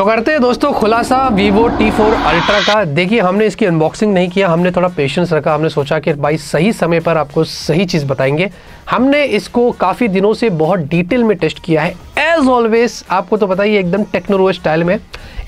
तो करते हैं दोस्तों खुलासा Vivo T4 Ultra का। देखिए हमने इसकी अनबॉक्सिंग नहीं किया, हमने थोड़ा पेशेंस रखा, हमने सोचा कि भाई सही समय पर आपको सही चीज़ बताएंगे। हमने इसको काफ़ी दिनों से बहुत डिटेल में टेस्ट किया है। एज ऑलवेज आपको तो पता ही एकदम टेक्नोलॉजी स्टाइल में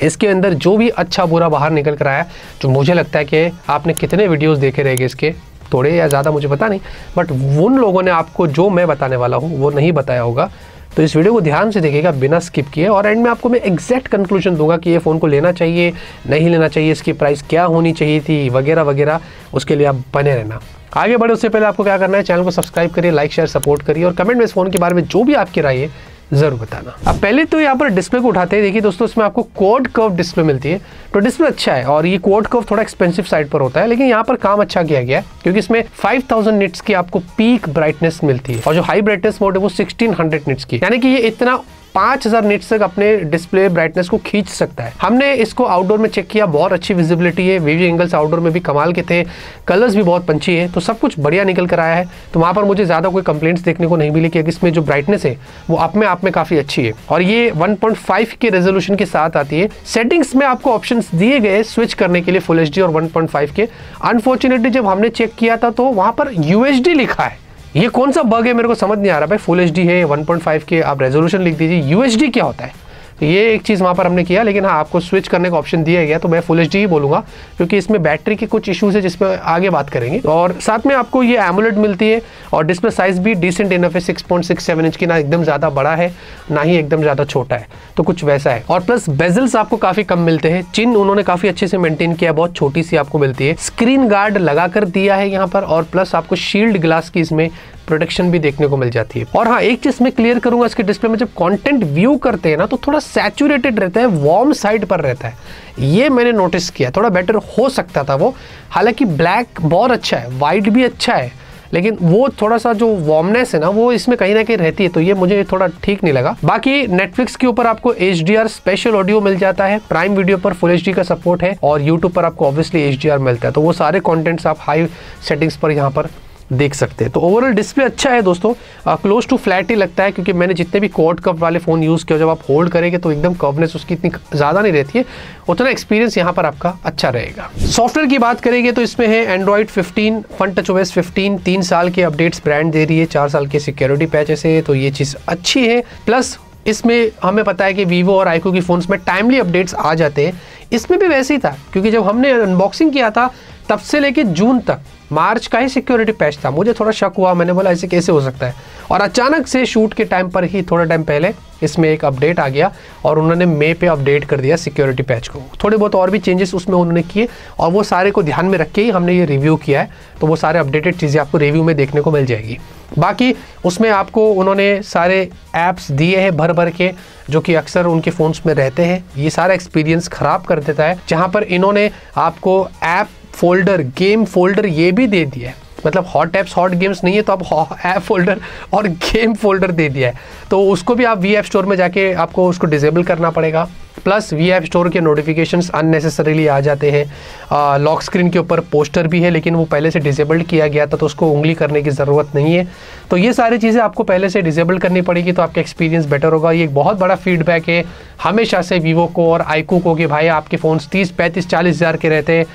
इसके अंदर जो भी अच्छा बुरा बाहर निकल कर आया, जो मुझे लगता है कि आपने कितने वीडियोज़ देखे रहेंगे इसके, थोड़े या ज़्यादा मुझे पता नहीं, बट उन लोगों ने आपको जो मैं बताने वाला हूँ वो नहीं बताया होगा। तो इस वीडियो को ध्यान से देखिएगा बिना स्किप किए, और एंड में आपको मैं एग्जैक्ट कंक्लूजन दूंगा कि ये फ़ोन को लेना चाहिए नहीं लेना चाहिए, इसकी प्राइस क्या होनी चाहिए थी वगैरह वगैरह। उसके लिए आप बने रहना। आगे बढ़े उससे पहले आपको क्या करना है, चैनल को सब्सक्राइब करिए, लाइक शेयर सपोर्ट करिए, और कमेंट में इस फ़ोन के बारे में जो भी आपकी राय है जरूर बताना। अब पहले तो यहाँ पर डिस्प्ले को उठाते हैं। देखिए दोस्तों इसमें आपको क्वाड कर्व डिस्प्ले मिलती है, तो डिस्प्ले अच्छा है, और ये क्वाड कर्व थोड़ा एक्सपेंसिव साइड पर होता है, लेकिन यहाँ पर काम अच्छा किया गया है क्योंकि इसमें 5000 निट्स की आपको पीक ब्राइटनेस मिलती है, और जो हाई ब्राइटनेस मोड है वो 1600 निट्स की, यानी कि ये इतना 5000 निट्स तक अपने डिस्प्ले ब्राइटनेस को खींच सकता है। हमने इसको आउटडोर में चेक किया, बहुत अच्छी विजिबिलिटी है, व्यू एंगल्स आउटडोर में भी कमाल के थे, कलर्स भी बहुत पंची है, तो सब कुछ बढ़िया निकल कर आया है। तो वहाँ पर मुझे ज़्यादा कोई कंप्लेंट्स देखने को नहीं मिली कि इसमें जो ब्राइटनेस है वो अपने आप में काफ़ी अच्छी है, और ये 1.5 के रेजोल्यूशन के साथ आती है। सेटिंग्स में आपको ऑप्शंस दिए गए स्विच करने के लिए फुल HD और 1.5 के। अनफॉर्चुनेटली जब हमने चेक किया था तो वहाँ पर UHD लिखा है। ये कौन सा बग है मेरे को समझ नहीं आ रहा भाई, फुल HD है 1.5 के, आप रेजोल्यूशन लिख दीजिए, UHD क्या होता है। तो ये एक चीज़ वहाँ पर हमने किया, लेकिन हाँ आपको स्विच करने का ऑप्शन दिया गया, तो मैं फुल HD ही बोलूँगा क्योंकि इसमें बैटरी के कुछ इश्यूज है जिस पर आगे बात करेंगे। और साथ में आपको ये एमोलेड मिलती है, और डिस्प्ले साइज भी डिसेंट इनफ है, 6.67 इंच की, ना एकदम ज़्यादा बड़ा है ना ही एकदम ज़्यादा छोटा है, तो कुछ वैसा है। और प्लस बेजल्स आपको काफ़ी कम मिलते हैं, चिन उन्होंने काफ़ी अच्छे से मेंटेन किया है, बहुत छोटी सी आपको मिलती है। स्क्रीन गार्ड लगा कर दिया है यहाँ पर, और प्लस आपको शील्ड ग्लास की इसमें प्रोटेक्शन भी देखने को मिल जाती है। और हाँ एक चीज मैं क्लियर करूंगा, इसके डिस्प्ले में जब कंटेंट व्यू करते हैं ना तो थोड़ा सैचुरेटेड रहता है, वार्म साइड पर रहता है, ये मैंने नोटिस किया। थोड़ा बेटर हो सकता था वो, हालांकि ब्लैक बहुत अच्छा है, वाइट भी अच्छा है, लेकिन वो थोड़ा सा जो वार्मनेस है ना वो इसमें कहीं ना कहीं रहती है, तो ये मुझे थोड़ा ठीक नहीं लगा। बाकी नेटफ्लिक्स के ऊपर आपको HDR स्पेशल ऑडियो मिल जाता है, प्राइम वीडियो पर फुल HD का सपोर्ट है, और यूट्यूब पर आपको ऑब्वियसली HDR मिलता है, तो वो सारे कॉन्टेंट्स आप हाई सेटिंग्स पर यहाँ पर देख सकते हैं। तो ओवरऑल डिस्प्ले अच्छा है दोस्तों, क्लोज टू फ्लैट ही लगता है, क्योंकि मैंने जितने भी क्वाड कर्व वाले फ़ोन यूज़ किया, जब आप होल्ड करेंगे तो एकदम कर्वनेस उसकी इतनी ज़्यादा नहीं रहती है, उतना एक्सपीरियंस यहाँ पर आपका अच्छा रहेगा। सॉफ्टवेयर की बात करेंगे तो इसमें है एंड्रॉइड 15, FunTouchOS 15, 3 साल के अपडेट्स ब्रांड दे रही है, 4 साल के सिक्योरिटी पैचेस है, तो ये चीज़ अच्छी है। प्लस इसमें हमें पता है कि वीवो और आईक्यू की फ़ोन्स में टाइमली अपडेट्स आ जाते हैं, इसमें भी वैसे ही था, क्योंकि जब हमने अनबॉक्सिंग किया था तब से लेके जून तक मार्च का ही सिक्योरिटी पैच था। मुझे थोड़ा शक हुआ, मैंने बोला ऐसे कैसे हो सकता है, और अचानक से शूट के टाइम पर ही थोड़ा टाइम पहले इसमें एक अपडेट आ गया, और उन्होंने मई पे अपडेट कर दिया सिक्योरिटी पैच को। थोड़े बहुत और भी चेंजेस उसमें उन्होंने किए, और वो सारे को ध्यान में रख के ही हमने ये रिव्यू किया है, तो वो सारे अपडेटेड चीज़ें आपको रिव्यू में देखने को मिल जाएगी। बाकी उसमें आपको उन्होंने सारे ऐप्स दिए हैं भर भर के, जो कि अक्सर उनके फ़ोन्स में रहते हैं, ये सारा एक्सपीरियंस ख़राब कर देता है। जहाँ पर इन्होंने आपको ऐप फोल्डर, गेम फोल्डर ये भी दे दिया है, मतलब हॉट ऐप्स हॉट गेम्स नहीं है, तो आप ऐप फोल्डर और गेम फोल्डर दे दिया है, तो उसको भी आप वी ऐप स्टोर में जाके आपको उसको डिसेबल करना पड़ेगा। प्लस वी ऐप स्टोर के नोटिफिकेशंस अननेसेसरीली आ जाते हैं। लॉक स्क्रीन के ऊपर पोस्टर भी है, लेकिन वो पहले से डिसेबल्ड किया गया था, तो उसको उंगली करने की ज़रूरत नहीं है, तो ये सारी चीज़ें आपको पहले से डिसेबल करनी पड़ेगी, तो आपका एक्सपीरियंस बेटर होगा। ये एक बहुत बड़ा फीडबैक है हमेशा से वीवो को और आईक्यू को कि भाई आपके फ़ोन्स 30, 35, 40 हज़ार के रहते हैं,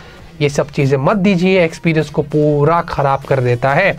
ये सब चीज़ें मत दीजिए, एक्सपीरियंस को पूरा ख़राब कर देता है।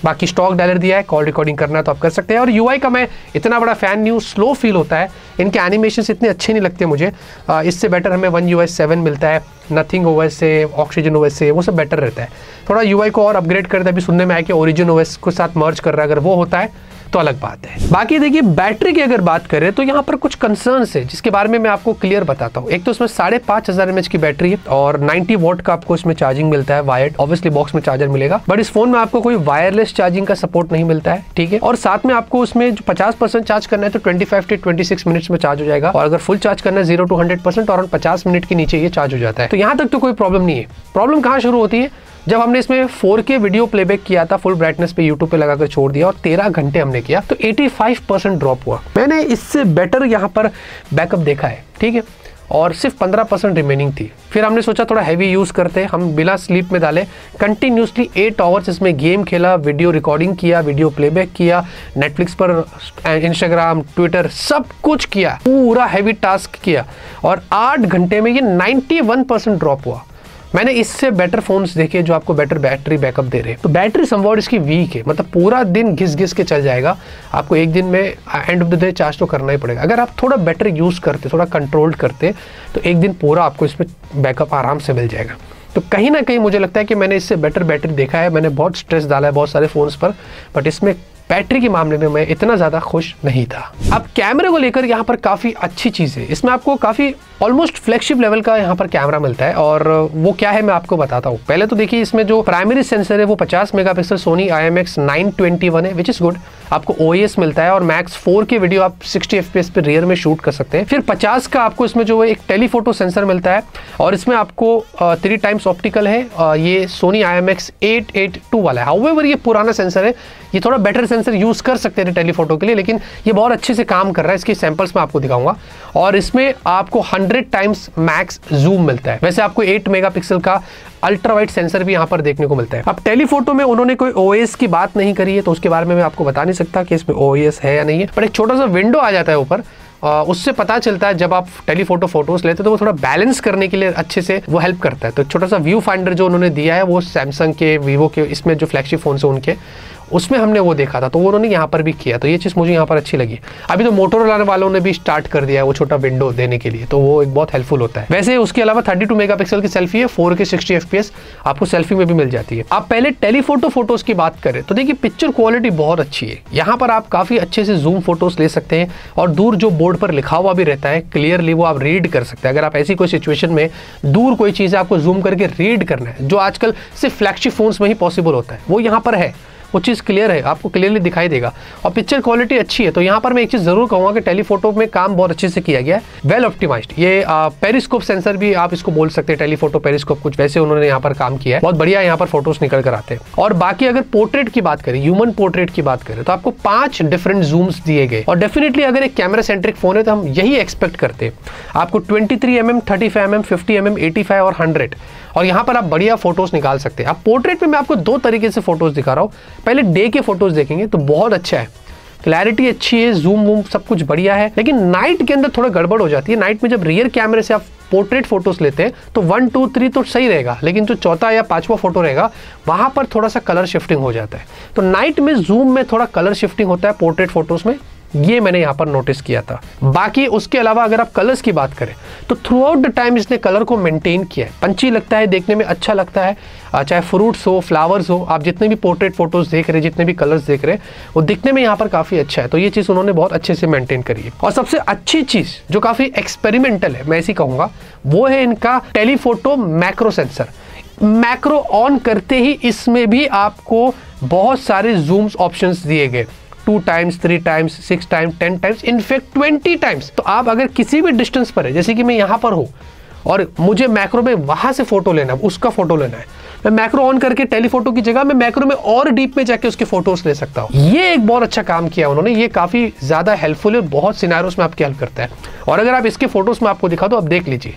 बाकी स्टॉक डायलर दिया है, कॉल रिकॉर्डिंग करना है तो आप कर सकते हैं। और UI का मैं इतना बड़ा फ़ैन नहीं हूँ, स्लो फील होता है, इनके एनिमेशंस इतने अच्छे नहीं लगते मुझे। इससे बेटर हमें One UI 7 मिलता है, नथिंग OS से, ऑक्सीजन OS से, वो सब बेटर रहता है। थोड़ा UI को और अपग्रेड कर दिया, अभी सुनने में आया कि ओरिजिन OS के साथ मर्ज कर रहा है, अगर वो होता है तो अलग बात है। बाकी देखिए बैटरी की अगर बात करें तो यहाँ पर कुछ कंसर्न्स है, जिसके बारे में मैं आपको क्लियर बताता हूँ। एक तो इसमें 5500 mAh की बैटरी है, और 90 वॉट का आपको इसमें चार्जिंग मिलता है वायर्ड, ऑब्वियसली बॉक्स में चार्जर मिलेगा, बट इस फोन में आपको कोई वायरलेस चार्जिंग का सपोर्ट नहीं मिलता है, ठीक है। और साथ में आपको उसमें जो 50% चार्ज करना है तो 25 से 26 मिनट्स में चार्ज हो जाएगा, और अगर फुल चार्ज करना है 0 to 100% और 50 मिनट के नीचे ये चार्ज हो जाता है। तो यहाँ तक तो कोई प्रॉब्लम नहीं है। प्रॉब्लम कहाँ शुरू होती है, जब हमने इसमें 4K वीडियो प्लेबैक किया था, फुल ब्राइटनेस पे यूट्यूब पे लगाकर छोड़ दिया, और 13 घंटे हमने किया, तो 85% ड्रॉप हुआ। मैंने इससे बेटर यहाँ पर बैकअप देखा है, ठीक है, और सिर्फ 15% रिमेनिंग थी। फिर हमने सोचा थोड़ा हैवी यूज़ करते, हम बिना स्लीप में डाले कंटिन्यूसली 8 आवर्स इसमें गेम खेला, वीडियो रिकॉर्डिंग किया, वीडियो प्लेबैक किया, नेटफ्लिक्स पर, इंस्टाग्राम, ट्विटर सब कुछ किया, पूरा हैवी टास्क किया और 8 घंटे में ये 91% ड्रॉप हुआ। मैंने इससे बेटर फोन्स देखे जो आपको बेटर बैटरी बैकअप दे रहे हैं। तो बैटरी समवॉट इसकी वीक है, मतलब पूरा दिन घिस घिस के चल जाएगा, आपको एक दिन में end of the day charge तो करना ही पड़ेगा। अगर आप थोड़ा बेटर यूज़ करते, थोड़ा कंट्रोल्ड करते तो एक दिन पूरा आपको इसमें बैकअप आराम से मिल जाएगा। तो कहीं ना कहीं मुझे लगता है कि मैंने इससे बेटर बैटरी देखा है। मैंने बहुत स्ट्रेस डाला है बहुत सारे फ़ोन्स पर, बट इसमें बैटरी के मामले में मैं इतना ज़्यादा खुश नहीं था। अब कैमरे को लेकर यहाँ पर काफ़ी अच्छी चीज़ है, इसमें आपको काफ़ी ऑलमोस्ट फ्लैगशिप लेवल का यहाँ पर कैमरा मिलता है और वो क्या है मैं आपको बताता हूँ। पहले तो देखिए इसमें जो प्राइमरी सेंसर है वो 50 मेगापिक्सल सोनी IMX 921 है, विच इज़ गुड। आपको OIS मिलता है और मैक्स 4K वीडियो आप 60 FPS पे रियर में शूट कर सकते हैं। फिर 50 का आपको इसमें जो है एक टेलीफोटो सेंसर मिलता है और इसमें आपको 3 टाइम्स ऑप्टिकल है। ये सोनी IMX 882 वाला है। हाउएवर ये पुराना सेंसर है, ये थोड़ा बेटर सेंसर यूज़ कर सकते हैं टेलीफोटो के लिए, लेकिन ये बहुत अच्छे से काम कर रहा है। इसकी सैंपल्स मैं आपको दिखाऊंगा। और इसमें आपको 100 टाइम्स मैक्स जूम मिलता है। वैसे आपको 8 मेगापिक्सल का अल्ट्रा वाइड सेंसर भी यहाँ पर देखने को मिलता है। अब टेलीफोटो में उन्होंने कोई OIS की बात नहीं करी है, तो उसके बारे में मैं आपको बता नहीं सकता कि इसमें OIS है या नहीं है, पर एक छोटा सा विंडो आ जाता है ऊपर, उससे पता चलता है जब आप टेलीफोटो फोटोज लेते तो वो थोड़ा बैलेंस करने के लिए अच्छे से वो हेल्प करता है। तो छोटा सा व्यू फाइंडर जो उन्होंने दिया है वो सैमसंग के, वीवो के, इसमें जो फ्लैगशिप फोन है उनके, उसमें हमने वो देखा था, तो वो उन्होंने यहाँ पर भी किया, तो ये चीज़ मुझे यहाँ पर अच्छी लगी। अभी तो मोटोरोला वालों ने भी स्टार्ट कर दिया है वो छोटा विंडो देने के लिए, तो वो एक बहुत हेल्पफुल होता है। वैसे उसके अलावा 32 मेगापिक्सल की सेल्फी है, 4K 60 FPS आपको सेल्फी में भी मिल जाती है। आप पहले टेलीफोटो फोटोज की बात करें तो देखिए पिक्चर क्वालिटी बहुत अच्छी है। यहाँ पर आप काफ़ी अच्छे से जूम फोटोज ले सकते हैं और दूर जो बोर्ड पर लिखा हुआ भी रहता है क्लियरली वो आप रीड कर सकते हैं। अगर आप ऐसी कोई सिचुएशन में दूर कोई चीज़ आपको जूम करके रीड करना है, जो आजकल सिर्फ फ्लैगशिप फोन्स में ही पॉसिबल होता है, वो यहाँ पर है, वो चीज़ क्लियर है, आपको क्लियरली दिखाई देगा और पिक्चर क्वालिटी अच्छी है। तो यहाँ पर मैं एक चीज़ ज़रूर कहूँगा कि टेलीफोटो में काम बहुत अच्छे से किया गया है, वेल ऑप्टिमाइज्ड। ये पेरिस्कोप सेंसर भी आप इसको बोल सकते हैं, टेलीफोटो पेरिस्कोप कुछ वैसे उन्होंने यहाँ पर काम किया है, बहुत बढ़िया यहाँ पर फोटोज निकल कर आते हैं। और बाकी अगर पोर्ट्रेट की बात करें, ह्यूमन पोर्ट्रेट की बात करें, तो आपको 5 डिफरेंट जूम्स दिए गए और डेफिनेटली अगर एक कैमरा सेंट्रिक फोन है तो हम यही एक्सपेक्ट करते हैं। आपको 23mm, 35mm, 50mm, 85 और 100, और यहाँ पर आप बढ़िया फोटोज निकाल सकते हैं। अब पोर्ट्रेट में मैं आपको 2 तरीके से फोटोज दिखा रहा हूँ। पहले डे के फोटोज देखेंगे तो बहुत अच्छा है, क्लैरिटी अच्छी है, जूम वूम सब कुछ बढ़िया है, लेकिन नाइट के अंदर थोड़ा गड़बड़ हो जाती है। नाइट में जब रियर कैमरे से आप पोर्ट्रेट फोटोज लेते हैं तो 1, 2, 3 तो सही रहेगा, लेकिन जो चौथा या 5वां फोटो रहेगा वहां पर थोड़ा सा कलर शिफ्टिंग हो जाता है। तो नाइट में जूम में थोड़ा कलर शिफ्टिंग होता है पोर्ट्रेट फोटोज में, ये मैंने यहाँ पर नोटिस किया था। बाकी उसके अलावा अगर आप कलर्स की बात करें तो थ्रू आउट द टाइम इसने कलर को मेंटेन किया है, पंची लगता है, देखने में अच्छा लगता है, चाहे फ्रूट्स हो, फ्लावर्स हो, आप जितने भी पोर्ट्रेट फोटोज देख रहे हैं, जितने भी कलर्स देख रहे हैं, वो दिखने में यहाँ पर काफ़ी अच्छा है। तो ये चीज़ उन्होंने बहुत अच्छे से मेंटेन करी है। और सबसे अच्छी चीज़ जो काफ़ी एक्सपेरिमेंटल है, मैं ऐसी कहूँगा, वो है इनका telephoto macro sensor. Macro on करते ही इसमें भी आपको बहुत सारे जूम्स ऑप्शंस दिए गए, 2 times, 3 times, 6 times, 10 times, in fact 20 times. तो आप अगर किसी भी डिस्टेंस पर है, जैसे कि मैं यहाँ पर हूँ और मुझे मैक्रो में वहाँ से फोटो लेना है, उसका फोटो लेना है, मैं मैक्रो ऑन करके टेलीफोटो की जगह मैं मैक्रो में और डीप में जाके उसके फोटोज ले सकता हूँ। ये एक बहुत अच्छा काम किया उन्होंने, ये काफ़ी ज़्यादा हेल्पफुल है, बहुत सिनेरियोस में आपकी हेल्प करता है। और अगर आप इसके फोटोज में आपको दिखा दो, आप देख लीजिए,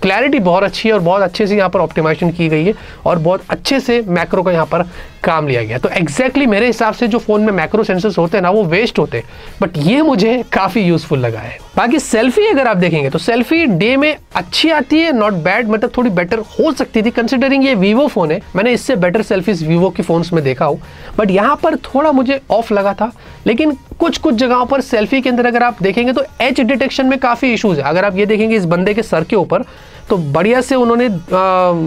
क्लैरिटी बहुत अच्छी है और बहुत अच्छे से यहाँ पर ऑप्टिमाइजेशन की गई है और बहुत अच्छे से मैक्रो का यहाँ पर काम लिया गया। तो एग्जैक्टली मेरे हिसाब से जो फोन में मैक्रो सेंसर्स होते हैं ना, वो वेस्ट होते हैं, बट ये मुझे काफ़ी यूजफुल लगा है। बाकी सेल्फी अगर आप देखेंगे तो सेल्फी डे में अच्छी आती है, नॉट बैड, मतलब थोड़ी बेटर हो सकती थी कंसिडरिंग ये वीवो फोन है। मैंने इससे बेटर सेल्फीज वीवो के फोन्स में देखा हूँ, बट यहाँ पर थोड़ा मुझे ऑफ लगा था। लेकिन कुछ जगहों पर सेल्फी के अंदर अगर आप देखेंगे तो एज डिटेक्शन में काफ़ी इशूज़ है। अगर आप ये देखेंगे इस बंदे के सर के ऊपर, तो बढ़िया से उन्होंने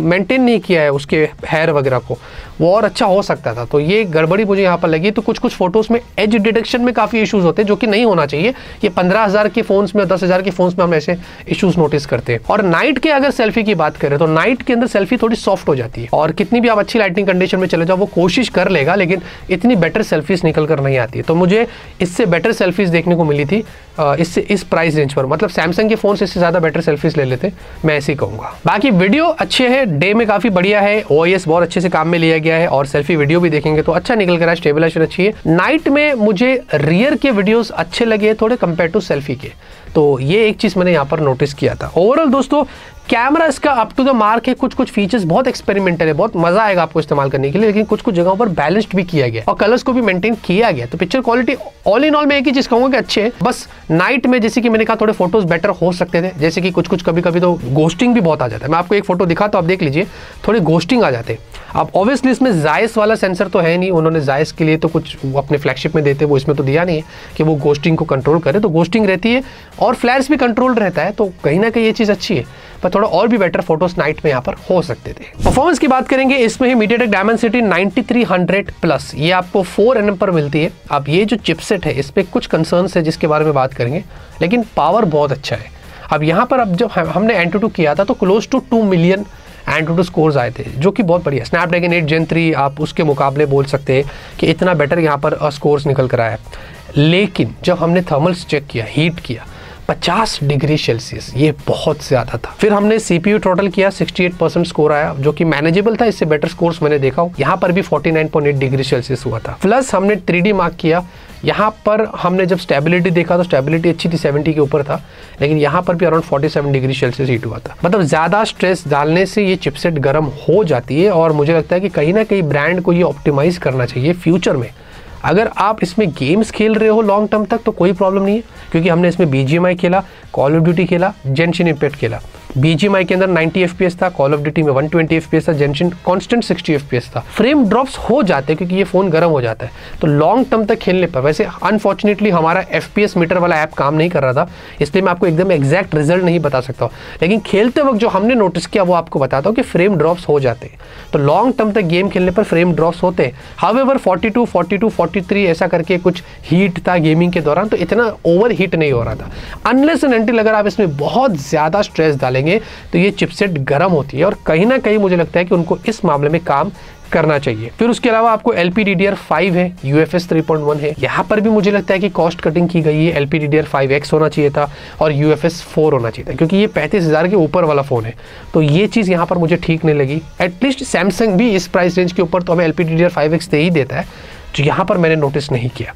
मेंटेन नहीं किया है उसके हेयर वगैरह को, वो और अच्छा हो सकता था। तो ये गड़बड़ी मुझे यहाँ पर लगी। तो कुछ फोटोज़ में एज डिटेक्शन में काफ़ी इश्यूज़ होते हैं, जो कि नहीं होना चाहिए। ये 15,000 के फ़ोन्स में, 10,000 के फ़ोन्स में हम ऐसे इश्यूज़ नोटिस करते हैं। और नाइट के अगर सेल्फी की बात करें तो नाइट के अंदर सेल्फी थोड़ी सॉफ्ट हो जाती है, और कितनी भी आप अच्छी लाइटिंग कंडीशन में चले जाओ, वो कोशिश कर लेगा, लेकिन इतनी बेटर सेल्फीज निकल कर नहीं आती है। तो मुझे इससे बेटर सेल्फीज देखने को मिली थी इससे, इस प्राइस रेंज पर। मतलब सैमसंग के फ़ोन से इससे ज़्यादा बेटर सेल्फीज ले लेते, मैं ऐसे ही कहूँगा। बाकी वीडियो अच्छे है, डे में काफ़ी बढ़िया है, OIS बहुत अच्छे से काम में लिया गया है, और सेल्फी वीडियो भी देखेंगे तो अच्छा निकल कर, स्टेबलाइजेशन अच्छी है। नाइट में मुझे रियर के वीडियोस अच्छे लगे थोड़े कंपेयर टू सेल्फी के, तो ये एक चीज़ मैंने यहाँ पर नोटिस किया था। ओवरऑल दोस्तों कैमरा इसका अप टू द मार्क है, कुछ कुछ फीचर्स बहुत एक्सपेरिमेंटल है, बहुत मजा आएगा आपको इस्तेमाल करने के लिए, लेकिन कुछ कुछ जगहों पर बैलेंस्ड भी किया गया और कलर्स को भी मेंटेन किया गया। तो picture quality all in all में एक ही चीज कहूंगा कि अच्छे है। बस नाइट में जैसे कि मैंने कहा थोड़े फोटोज बेटर हो सकते थे, जैसे कि कुछ कुछ कभी कभी तो गोस्टिंग भी बहुत आ जाता है। मैं आपको एक फोटो दिखा तो आप देख लीजिए, थोड़े गोस्टिंग आ जाते हैं। अब ऑब्वियसली इसमें जायस वाला सेंसर तो है नहीं, उन्होंने जायस के लिए तो कुछ अपने फ्लैगशिप में देते, वो इसमें तो दिया नहीं है कि वो गोस्टिंग को कंट्रोल करे। तो गोस्टिंग रहती है और फ्लैश भी कंट्रोल रहता है, तो कहीं ना कहीं ये चीज़ अच्छी है, पर थोड़ा और भी बेटर फोटोज नाइट में यहाँ पर हो सकते थे। परफॉर्मेंस की बात करेंगे, इसमें ही मीडियाटेक डायमेंसिटी 9300 प्लस ये आपको 4nm पर मिलती है। अब ये जो चिपसेट है इस पर कुछ कंसर्न्स है जिसके बारे में बात करेंगे, लेकिन पावर बहुत अच्छा है। अब यहाँ पर अब जब हमने एंटूटू किया था तो close to 2 million AnTuTu scores आए थे, जो कि बहुत बढ़िया। स्नैपड्रैगन 8 Gen 3 आप उसके मुकाबले बोल सकते हैं कि इतना बेटर यहाँ पर स्कोर्स निकल कर आया। लेकिन जब हमने थर्मल्स चेक किया, हीट किया, 50 डिग्री सेल्सियस, ये बहुत ज़्यादा था। फिर हमने CPU टोटल किया, 68% स्कोर आया, जो कि मैनेजेबल था, इससे बेटर स्कोर्स मैंने देखा हूँ। यहाँ पर भी 49.8 डिग्री सेल्सियस हुआ था। प्लस हमने 3D मार्क किया, यहाँ पर हमने जब स्टेबिलिटी देखा तो स्टेबिलिटी अच्छी थी, 70 के ऊपर था, लेकिन यहाँ पर भी अराउंड 47 डिग्री सेल्सियस हीट हुआ था। मतलब ज़्यादा स्ट्रेस डालने से ये चिपसेट गर्म हो जाती है, और मुझे लगता है कि कहीं ना कहीं ब्रांड को ये ऑप्टिमाइज़ करना चाहिए फ्यूचर में। अगर आप इसमें गेम्स खेल रहे हो लॉन्ग टर्म तक तो कोई प्रॉब्लम नहीं है, क्योंकि हमने इसमें BGMI खेला, कॉल ऑफ ड्यूटी खेला, जेनशिन इम्पैक्ट खेला। BGMI के अंदर 90 FPS था, कॉल ऑफ ड्यूटी में 120 FPS था, जेनशिन कांस्टेंट 60 FPS था। फ्रेम ड्रॉप्स हो जाते हैं क्योंकि ये फ़ोन गर्म हो जाता है, तो लॉन्ग टर्म तक खेलने पर। वैसे अनफॉर्चुनेटली हमारा FPS मीटर वाला ऐप काम नहीं कर रहा था, इसलिए मैं आपको एकदम एग्जैक्ट रिजल्ट नहीं बता सकता हूँ, लेकिन खेलते वक्त जो हमने नोटिस किया वो आपको बताता हूँ कि फ्रेम ड्रॉप्स हो जाते हैं। तो लॉन्ग टर्म तक गेम खेलने पर फ्रेम ड्रॉप्स होते हैं। हाउएवर 42, 42, 43 ऐसा करके कुछ हीट था गेमिंग के दौरान, तो इतना ओवर हीट नहीं हो रहा था। अनलेस एंड अनटिल अगर आप इसमें बहुत ज़्यादा स्ट्रेस डालेंगे तो ये चिपसेट गर्म होती है, और कहीं ना कहीं मुझे लगता है कि उनको इस मामले में काम करना चाहिए। फिर उसके अलावा आपको LPDDR5 है, UFS 3.1 है। यहाँ पर भी मुझे लगता है कि कॉस्ट कटिंग की गई है। LPDDR5X होना चाहिए था और UFS 4 होना चाहिए था, क्योंकि ये 35,000 के ऊपर वाला फ़ोन है, तो ये चीज़ यहाँ पर मुझे ठीक नहीं लगी। एटलीस्ट सैमसंग भी इस प्राइस रेंज के ऊपर तो हमें LPDDR5X दे ही देता है, जो यहाँ पर मैंने नोटिस नहीं किया।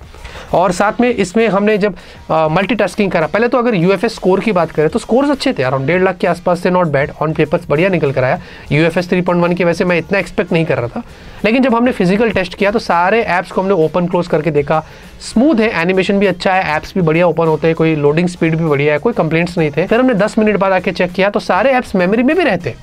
और साथ में इसमें हमने जब मल्टीटास्किंग करा, पहले तो अगर UFS स्कोर की बात करें तो स्कोर्स अच्छे थे, अराउंड 1.5 लाख के आसपास थे, नॉट बैड, ऑन पेपर्स बढ़िया निकल कर आया। UFS 3.1 की वैसे मैं इतना एक्सपेक्ट नहीं कर रहा था, लेकिन जब हमने फिजिकल टेस्ट किया तो सारे ऐप्स को हमने ओपन क्लोज करके देखा, स्मूथ है, एनिमेशन भी अच्छा है, ऐप्स भी बढ़िया ओपन होते हैं, कोई लोडिंग स्पीड भी बढ़िया है, कोई कंप्लेंट्स नहीं थे। फिर हमने 10 मिनट बाद आके चेक किया तो सारे ऐप्स मेमोरी में भी रहते,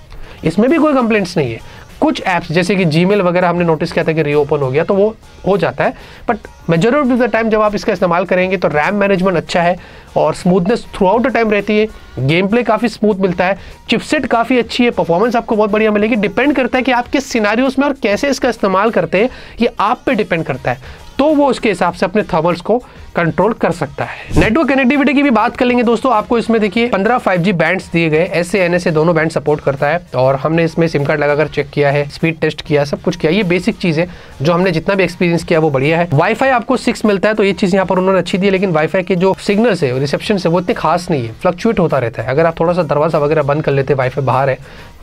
इसमें भी कोई कंप्लेंट्स नहीं है। कुछ ऐप्स जैसे कि Gmail वगैरह हमने नोटिस किया था कि रीओपन हो गया, तो वो हो जाता है, but majority of the time जब आप इसका इस्तेमाल करेंगे तो रैम मैनेजमेंट अच्छा है और smoothness through out the time रहती है, गेम प्ले काफ़ी स्मूथ मिलता है, चिपसेट काफ़ी अच्छी है, परफॉर्मेंस आपको बहुत बढ़िया मिलेगी। डिपेंड करता है कि आप किस सिनारियोस में और कैसे इसका इस्तेमाल करते हैं, ये आप पे डिपेंड करता है, तो वो उसके हिसाब से अपने थर्मल्स को कंट्रोल कर सकता है। नेटवर्क कनेक्टिविटी की भी बात कर लेंगे दोस्तों, आपको इसमें देखिए 15 5G बैंड्स दिए गए, SA NSA दोनों बैंड सपोर्ट करता है, और हमने इसमें सिम कार्ड लगाकर चेक किया है, स्पीड टेस्ट किया, सब कुछ किया। ये बेसिक चीज़ है जो हमने जितना भी एक्सपीरियंस किया वो बढ़िया है। वाईफाई आपको 6 मिलता है, तो ये चीज़ यहाँ पर उन्होंने अच्छी दी है, लेकिन वाईफाई के जो सिग्नल्स है, रिसेप्शन है, वो इतने खास नहीं है, फ्लक्चुएट होता रहता है। अगर आप थोड़ा सा दरवाजा वगैरह बंद कर लेते, वाईफाई बाहर है,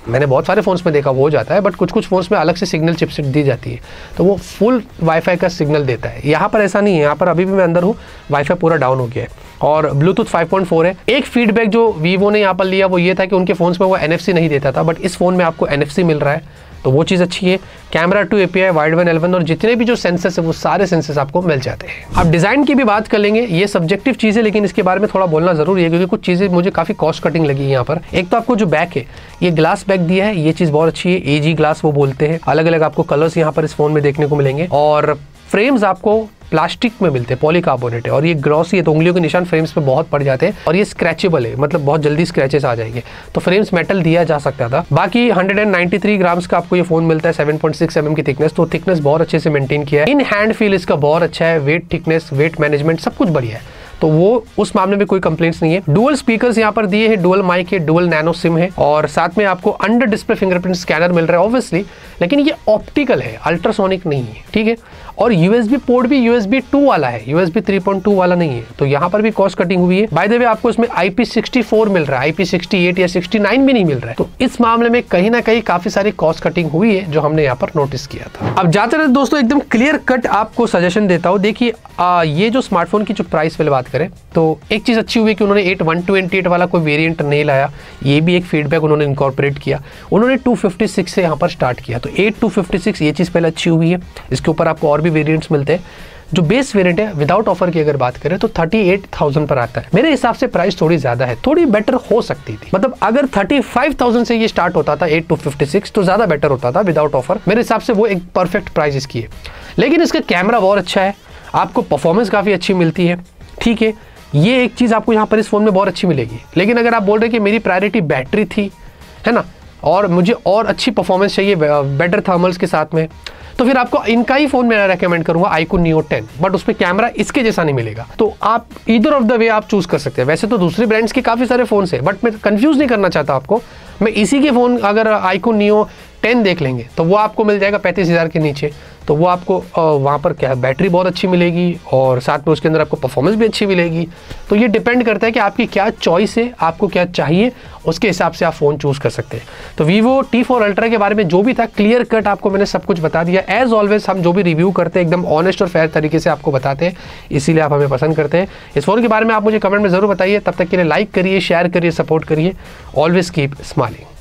मैंने बहुत सारे फ़ोन्स में देखा वो हो जाता है, बट कुछ कुछ फ़ोन्स में अलग से सिग्नल चिपसेट दी जाती है, तो वो फुल वाईफाई का सिग्नल देता है। यहाँ पर ऐसा नहीं है, यहाँ पर अभी भी मैं अंदर हूँ, वाईफाई पूरा डाउन हो गया है, और ब्लूटूथ 5.4 है। एक फीडबैक जो वीवो ने यहाँ पर लिया वो ये था कि उनके फ़ोन्स में वो NFC नहीं देता था, बट इस फ़ोन में आपको NFC मिल रहा है, तो वो चीज़ अच्छी है। Camera 2 API, wide one L1 और जितने भी जो सेंसर्स है वो सारे सेंसर्स आपको मिल जाते हैं। अब डिज़ाइन की भी बात कर लेंगे, ये सब्जेक्टिव चीज़ है, लेकिन इसके बारे में थोड़ा बोलना ज़रूरी है, क्योंकि कुछ चीज़ें मुझे काफ़ी कॉस्ट कटिंग लगी है यहाँ पर। एक तो आपको जो बैक है, ये ग्लास बैक दिया है, ये चीज़ बहुत अच्छी है, AG ग्लास वो बोलते हैं। अलग अलग आपको कलर्स यहाँ पर इस फोन में देखने को मिलेंगे, और फ्रेम्स आपको प्लास्टिक में मिलते हैं, पॉलीकार्बोनेट है, और ये ग्लॉसी है, तो उंगलियों के निशान फ्रेम्स पे बहुत पड़ जाते हैं, और ये स्क्रैचेबल है, मतलब बहुत जल्दी स्क्रैचेस आ जाएंगे, तो फ्रेम्स मेटल दिया जा सकता था। बाकी 193 ग्राम्स का आपको ये फोन मिलता है, 7.6 mm की थिकनेस, तो थिकनेस बहुत अच्छे से मेंटेन किया है। इन हैंड फील इसका बहुत अच्छा है, वेट थिकनेस, वेट मैनेजमेंट सब कुछ बढ़िया है, तो वो उस मामले में कोई कंप्लेंट्स नहीं है। डुअल स्पीकर्स यहाँ पर दिए हैं, डुअल माइक है, डुअल नैनो सिम है, और साथ में आपको अंडर डिस्प्ले फिंगरप्रिंट स्कैनर मिल रहा है ऑब्वियसली, लेकिन ये ऑप्टिकल है, अल्ट्रासोनिक नहीं है, ठीक है। और USB पोर्ट भी USB 2 वाला है, USB 3.2 वाला नहीं है, तो यहाँ पर भी कॉस्ट कटिंग हुई है। बाय द वे आपको इसमें IP64 मिल रहा है, IP68 या 69 भी नहीं मिल रहा है, तो इस मामले में कहीं ना कहीं काफी सारी कॉस्ट कटिंग हुई है जो हमने यहाँ पर नोटिस किया था। अब जाते रहे दोस्तों एकदम क्लियर कट आपको सजेशन देता हूँ। देखिए ये जो स्मार्टफोन की जो प्राइस वाली बात करें तो एक चीज अच्छी हुई कि उन्होंने 8128 वाला कोई वेरिएंट नहीं लाया, ये भी एक फीडबैक उन्होंने इनकॉर्पोरेट किया। उन्होंने 256 से यहाँ पर स्टार्ट किया, तो 8256 ये चीज़ पहले अच्छी हुई है। इसके ऊपर आपको और भी वेरिएंट्स मिलते हैं। जो बेस वेरिएंट है विदाउट ऑफर की अगर बात करें तो 38,000 पर आता है। मेरे हिसाब से प्राइस थोड़ी ज्यादा है, थोड़ी बेटर हो सकती थी। मतलब अगर 35,000 से ये स्टार्ट होता था 8256 तो ज्यादा बेटर होता था विदाउट ऑफर। मेरे हिसाब से वो एक परफेक्ट प्राइस इसकी है। लेकिन इसका कैमरा बहुत अच्छा है, आपको परफॉर्मेंस काफी अच्छी मिलती है, ठीक है, ये एक चीज आपको यहाँ पर इस फोन में बहुत अच्छी मिलेगी। लेकिन अगर आप बोल रहे कि मेरी प्रायोरिटी बैटरी थी, है ना, और मुझे और अच्छी परफॉर्मेंस चाहिए बेटर थर्मल्स के साथ में, तो फिर आपको इनका ही फोन मैं रेकमेंड करूंगा, iQOO Neo 10, बट उसमें कैमरा इसके जैसा नहीं मिलेगा। तो आप ईदर ऑफ द वे आप चूज कर सकते हैं। वैसे तो दूसरे ब्रांड्स के काफी सारे फोन है, बट मैं कंफ्यूज नहीं करना चाहता आपको। मैं इसी के फोन अगर iQOO Neo 10 देख लेंगे तो वो आपको मिल जाएगा 35,000 के नीचे, तो वो आपको वहाँ पर क्या है, बैटरी बहुत अच्छी मिलेगी और साथ में उसके अंदर आपको परफॉर्मेंस भी अच्छी मिलेगी। तो ये डिपेंड करता है कि आपकी क्या चॉइस है, आपको क्या चाहिए, उसके हिसाब से आप फ़ोन चूज़ कर सकते हैं। तो Vivo T4 Ultra के बारे में जो भी था क्लियर कट आपको मैंने सब कुछ बता दिया। एज ऑलवेज हम जो भी रिव्यू करते हैं एकदम ऑनेस्ट और फेयर तरीके से आपको बताते हैं, इसीलिए आप हमें पसंद करते हैं। इस फ़ोन के बारे में आप मुझे कमेंट में ज़रूर बताइए। तब तक के लिए लाइक करिए, शेयर करिए, सपोर्ट करिए। Always keep smiling.